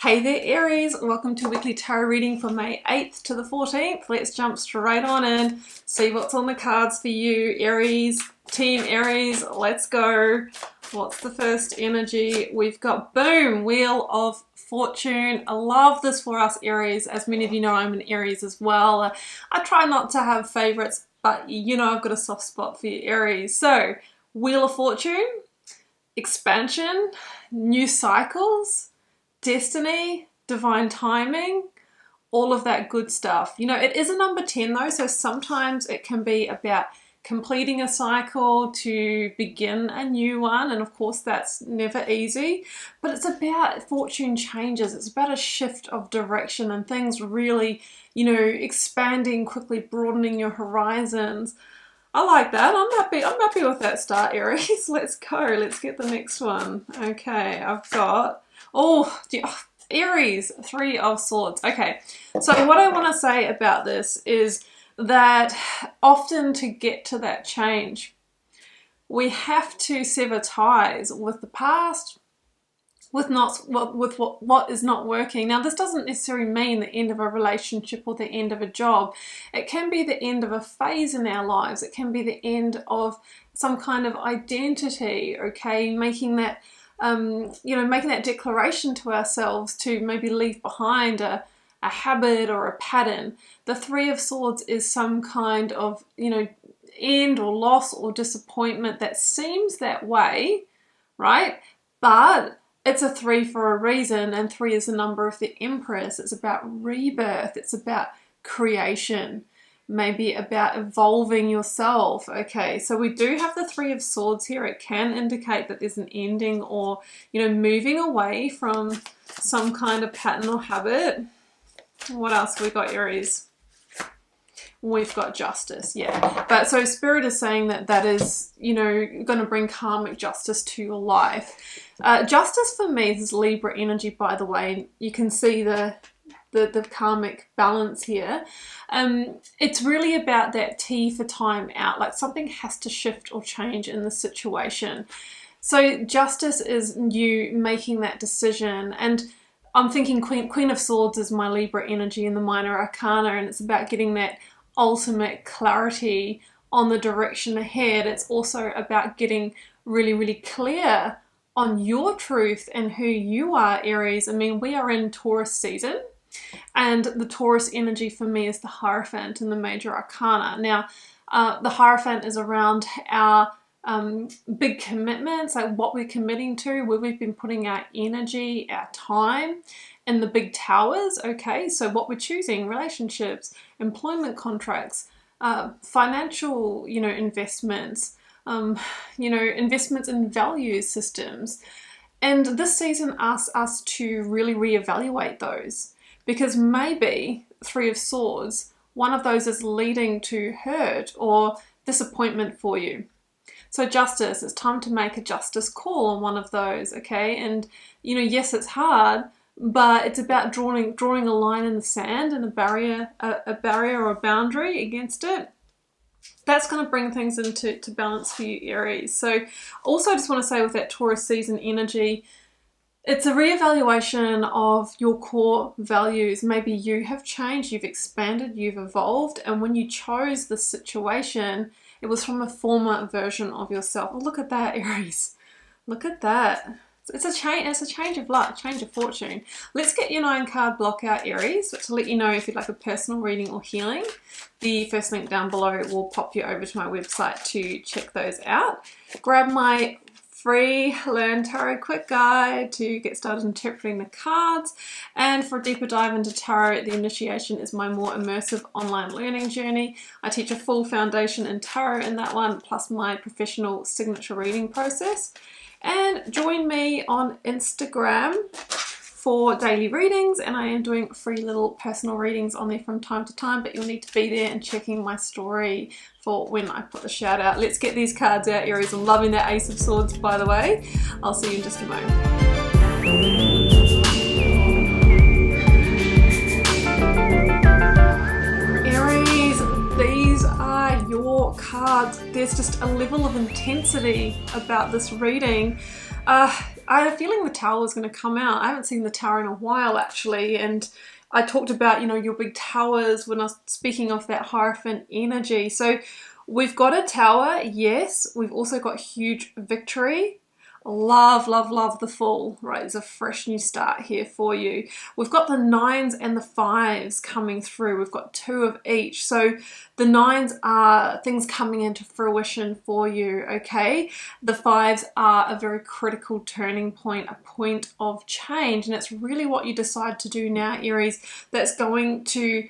Hey there Aries, welcome to weekly tarot reading for May 8th to the 14th. Let's jump straight on in, see what's on the cards for you Aries, Team Aries, let's go. What's the first energy? We've got boom, Wheel of Fortune. I love this for us Aries. As many of you know, I'm an Aries as well. I try not to have favorites, but you know I've got a soft spot for you Aries. So, Wheel of Fortune, expansion, new cycles, destiny, divine timing, all of that good stuff. You know, it is a number 10 though, so sometimes it can be about completing a cycle to begin a new one, and of course that's never easy, but it's about fortune changes. It's about a shift of direction and things really, you know, expanding quickly, broadening your horizons. I like that. I'm happy with that start, Aries. Let's go. Let's get the next one. Okay, I've got Aries, Three of Swords. Okay, so what I want to say about this is that often to get to that change, we have to sever ties with the past, with what is not working. Now, this doesn't necessarily mean the end of a relationship or the end of a job. It can be the end of a phase in our lives. It can be the end of some kind of identity, okay? Making that making that declaration to ourselves to maybe leave behind a habit or a pattern. The Three of Swords is some kind of, you know, end or loss or disappointment that seems that way, right? But it's a 3 for a reason, and 3 is the number of the Empress. It's about rebirth. It's about creation. Maybe about evolving yourself. Okay, so we do have the Three of Swords here. It can indicate that there's an ending or, you know, moving away from some kind of pattern or habit. What else have we got, Aries? We've got Justice, yeah. But so Spirit is saying that that is, you know, going to bring karmic justice to your life. Justice for me is Libra energy, by the way. You can see the karmic balance here. It's really about that T for time out, like something has to shift or change in the situation. So justice is you making that decision, and I'm thinking Queen of Swords is my Libra energy in the minor arcana, and it's about getting that ultimate clarity on the direction ahead. It's also about getting really, really clear on your truth and who you are, Aries. I mean, we are in Taurus season, and the Taurus energy for me is the Hierophant in the major arcana. Now, the Hierophant is around our big commitments, like what we're committing to, where we've been putting our energy, our time, in the big towers, okay? So what we're choosing, relationships, employment contracts, financial, you know, investments, investments in value systems. And this season asks us to really reevaluate those. Because maybe Three of Swords, one of those is leading to hurt or disappointment for you. So justice, it's time to make a justice call on one of those, okay? And, you know, yes, it's hard, but it's about drawing a line in the sand and a barrier or a boundary against it. That's going to bring things into balance for you, Aries. So also I just want to say with that Taurus season energy, it's a reevaluation of your core values. Maybe you have changed, you've expanded, you've evolved, and when you chose this situation, it was from a former version of yourself. Oh, look at that, Aries. Look at that. It's a change of luck, change of fortune. Let's get your 9-card block out, Aries, to let you know if you'd like a personal reading or healing. The first link down below will pop you over to my website to check those out. Grab my free Learn Tarot Quick Guide to get started interpreting the cards. And for a deeper dive into tarot, the initiation is my more immersive online learning journey. I teach a full foundation in tarot in that one, plus my professional signature reading process. And join me on Instagram for daily readings, and I am doing free little personal readings on there from time to time, but you'll need to be there and checking my story for when I put the shout out. Let's get these cards out, Aries. I'm loving that Ace of Swords, by the way. I'll see you in just a moment. These are your cards. There's just a level of intensity about this reading. I had a feeling the Tower was going to come out. I haven't seen the Tower in a while, actually, and I talked about, you know, your big towers when I was speaking of that Hierophant energy. So we've got a Tower, yes. We've also got huge victory. Love, love, love the Fool, right? There's a fresh new start here for you. We've got the 9s and the 5s coming through. We've got 2 of each. So the 9s are things coming into fruition for you, okay? The 5s are a very critical turning point, a point of change. And it's really what you decide to do now, Aries, that's going to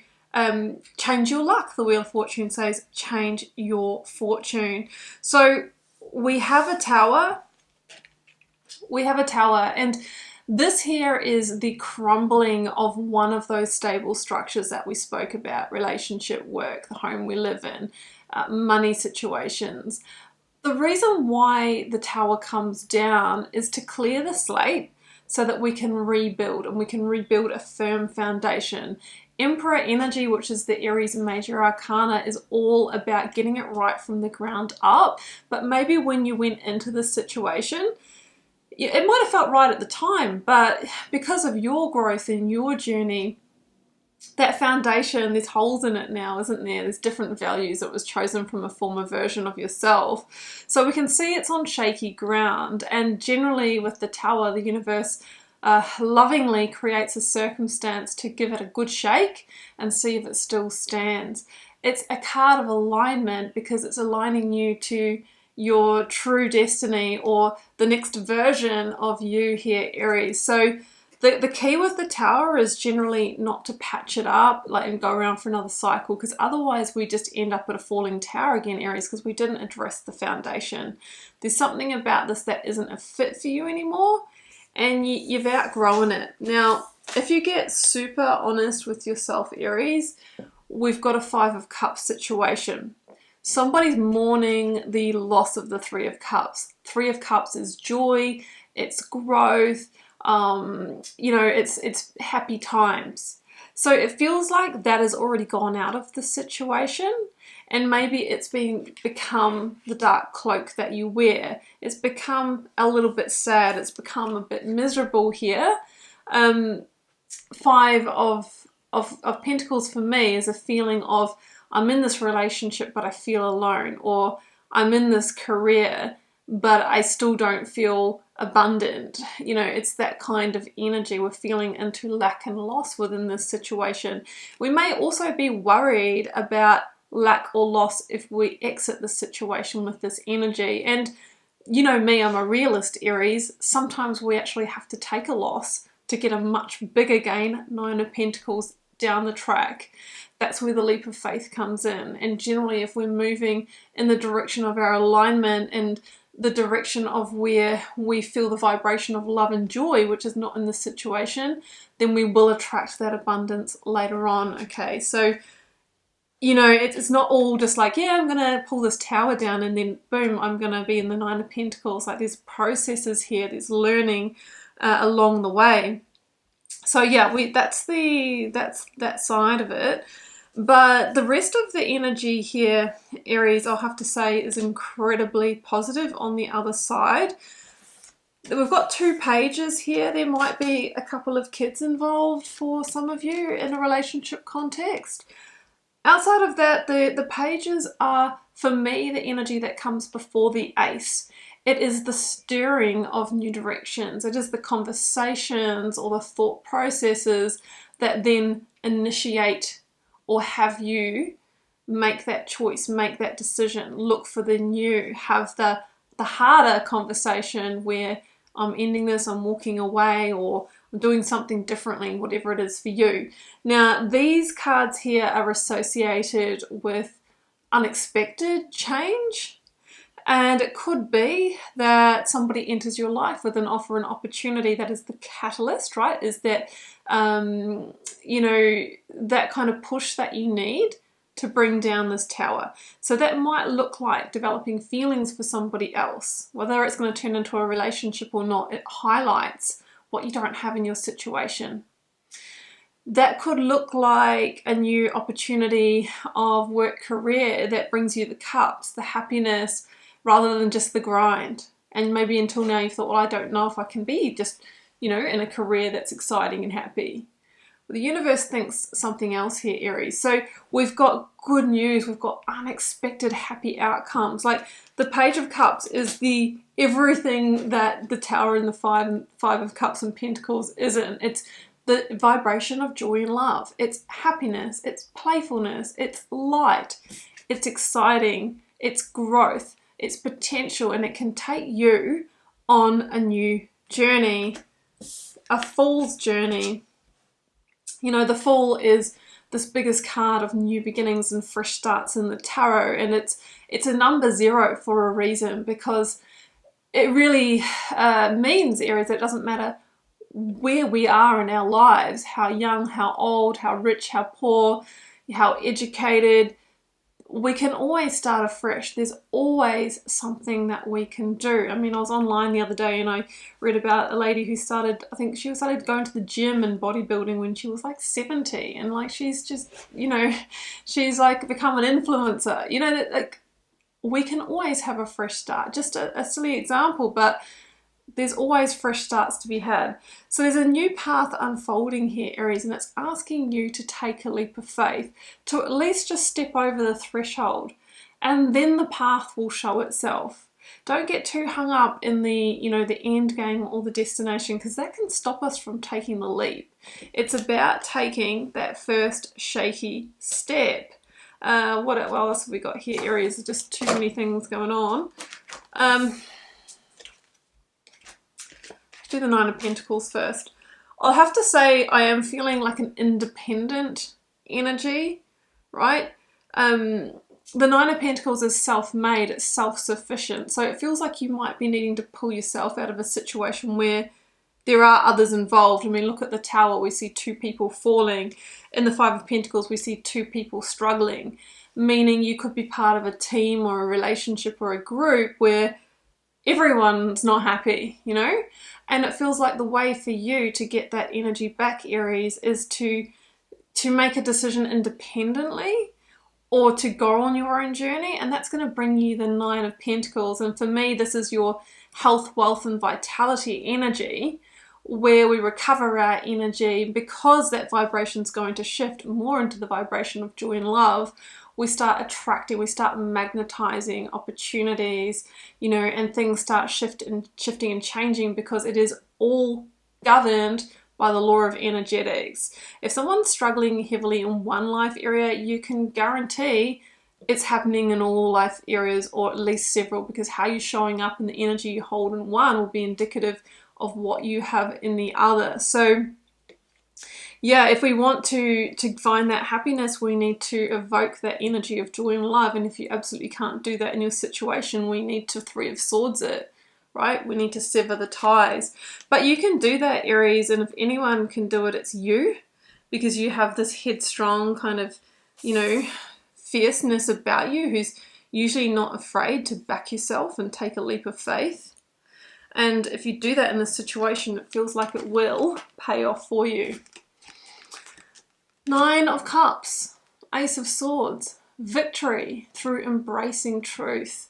change your luck. The Wheel of Fortune says change your fortune. So we have a Tower. We have a Tower, and this here is the crumbling of one of those stable structures that we spoke about: relationship, work, the home we live in, money situations. The reason why the Tower comes down is to clear the slate so that we can rebuild, and we can rebuild a firm foundation. Emperor energy, which is the Aries major arcana, is all about getting it right from the ground up. But maybe when you went into this situation, it might have felt right at the time, but because of your growth and your journey, that foundation, there's holes in it now, isn't there? There's different values. It was chosen from a former version of yourself. So we can see it's on shaky ground. And generally with the Tower, the universe lovingly creates a circumstance to give it a good shake and see if it still stands. It's a card of alignment because it's aligning you to your true destiny, or the next version of you here, Aries. So the key with the Tower is generally not to patch it up and go around for another cycle, because otherwise we just end up at a falling tower again, Aries, because we didn't address the foundation. There's something about this that isn't a fit for you anymore, and you've outgrown it. Now, if you get super honest with yourself, Aries, we've got a 5 of Cups situation. Somebody's mourning the loss of the 3 of Cups. 3 of Cups is joy, it's growth, you know, it's happy times. So it feels like that has already gone out of the situation, and maybe it's become the dark cloak that you wear. It's become a little bit sad, it's become a bit miserable here. 5 of Pentacles for me is a feeling of, I'm in this relationship, but I feel alone, or I'm in this career, but I still don't feel abundant. You know, it's that kind of energy. We're feeling into lack and loss within this situation. We may also be worried about lack or loss if we exit the situation with this energy. And you know me, I'm a realist, Aries. Sometimes we actually have to take a loss to get a much bigger gain, 9 of Pentacles, down the track. That's where the leap of faith comes in. And generally, if we're moving in the direction of our alignment and the direction of where we feel the vibration of love and joy, which is not in this situation, then we will attract that abundance later on. Okay, so you know, it's not all just like, yeah, I'm gonna pull this Tower down and then boom, I'm gonna be in the 9 of Pentacles. Like, there's processes here, there's learning along the way. So yeah, that's that side of it. But the rest of the energy here, Aries, I'll have to say is incredibly positive on the other side. We've got 2 pages here. There might be a couple of kids involved for some of you in a relationship context. Outside of that, the pages are, for me, the energy that comes before the Ace. It is the stirring of new directions. It is the conversations or the thought processes that then initiate or have you make that choice, make that decision, look for the new, have the harder conversation where I'm ending this, I'm walking away, or I'm doing something differently, whatever it is for you. Now, these cards here are associated with unexpected change, and it could be that somebody enters your life with an offer, an opportunity that is the catalyst, right? Is that, you know, that kind of push that you need to bring down this Tower. So that might look like developing feelings for somebody else. Whether it's going to turn into a relationship or not, it highlights what you don't have in your situation. That could look like a new opportunity of work career that brings you the cups, the happiness, rather than just the grind. And maybe until now you thought, well, I don't know if I can be just, you know, in a career that's exciting and happy. Well, the universe thinks something else here, Aries. So we've got good news. We've got unexpected happy outcomes. Like the Page of Cups is the everything that the Tower and the Five of Cups and Pentacles isn't. It's the vibration of joy and love. It's happiness. It's playfulness. It's light. It's exciting. It's growth. It's potential, and it can take you on a new journey, a Fool's journey. You know, the Fool is this biggest card of new beginnings and fresh starts in the tarot, and it's a number 0 for a reason, because it really means, Aries, it doesn't matter where we are in our lives, how young, how old, how rich, how poor, how educated, we can always start afresh. There's always something that we can do. I mean, I was online the other day and I read about a lady who started, I think she started going to the gym and bodybuilding when she was like 70, and like she's just, you know, she's like become an influencer. You know, that like we can always have a fresh start. Just a silly example, but there's always fresh starts to be had. So there's a new path unfolding here, Aries, and it's asking you to take a leap of faith, to at least just step over the threshold, and then the path will show itself. Don't get too hung up in the, you know, the end game or the destination, because that can stop us from taking the leap. It's about taking that first shaky step. What else have we got here, Aries? There's just too many things going on. Do the Nine of Pentacles first. I'll have to say I am feeling like an independent energy, right? The Nine of Pentacles is self-made, it's self-sufficient. So it feels like you might be needing to pull yourself out of a situation where there are others involved. I mean, look at the Tower, we see 2 people falling. In the Five of Pentacles, we see 2 people struggling, meaning you could be part of a team or a relationship or a group where everyone's not happy, you know? And it feels like the way for you to get that energy back, Aries, is to make a decision independently or to go on your own journey. And that's going to bring you the Nine of Pentacles. And for me, this is your health, wealth, and vitality energy, where we recover our energy because that vibration is going to shift more into the vibration of joy and love. We start attracting, we start magnetizing opportunities, you know, and things start shifting and changing, because it is all governed by the law of energetics. If someone's struggling heavily in one life area, you can guarantee it's happening in all life areas, or at least several, because how you're showing up and the energy you hold in one will be indicative of what you have in the other. So yeah, if we want to find that happiness, we need to evoke that energy of joy and love. And if you absolutely can't do that in your situation, we need to Three of Swords it, right? We need to sever the ties. But you can do that, Aries, and if anyone can do it, it's you, because you have this headstrong kind of, you know, fierceness about you, who's usually not afraid to back yourself and take a leap of faith. And if you do that in this situation, it feels like it will pay off for you. Nine of Cups, Ace of Swords, victory through embracing truth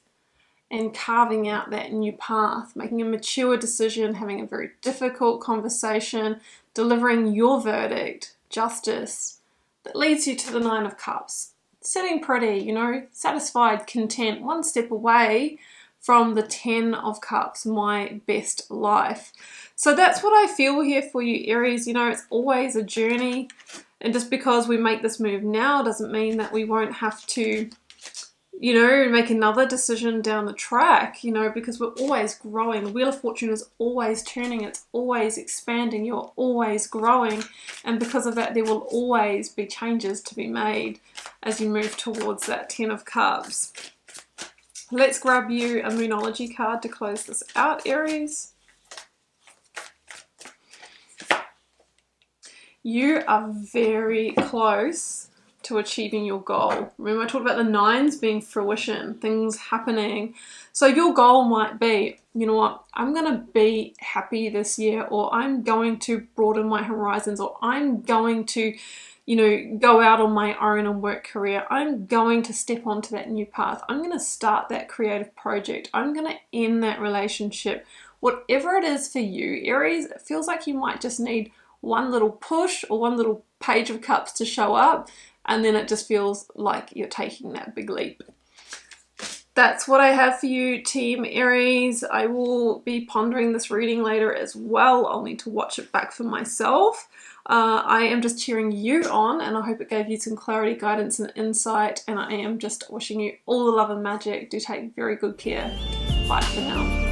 and carving out that new path, making a mature decision, having a very difficult conversation, delivering your verdict, justice, that leads you to the Nine of Cups. Sitting pretty, you know, satisfied, content, one step away from the 10 of Cups, my best life. So that's what I feel here for you, Aries. You know, it's always a journey. And just because we make this move now doesn't mean that we won't have to, you know, make another decision down the track, you know, because we're always growing. The Wheel of Fortune is always turning. It's always expanding. You're always growing. And because of that, there will always be changes to be made as you move towards that 10 of Cups. Let's grab you a Moonology card to close this out, Aries. You are very close to achieving your goal. Remember I talked about the nines being fruition, things happening. So your goal might be, you know what, I'm going to be happy this year, or I'm going to broaden my horizons, or I'm going to, you know, go out on my own and work career. I'm going to step onto that new path. I'm going to start that creative project. I'm going to end that relationship. Whatever it is for you, Aries, it feels like you might just need one little push or one little page of cups to show up, and then it just feels like you're taking that big leap. That's what I have for you, Team Aries. I will be pondering this reading later as well. I'll need to watch it back for myself. I am just cheering you on, and I hope it gave you some clarity, guidance, and insight. And I am just wishing you all the love and magic. Do take very good care. Bye for now.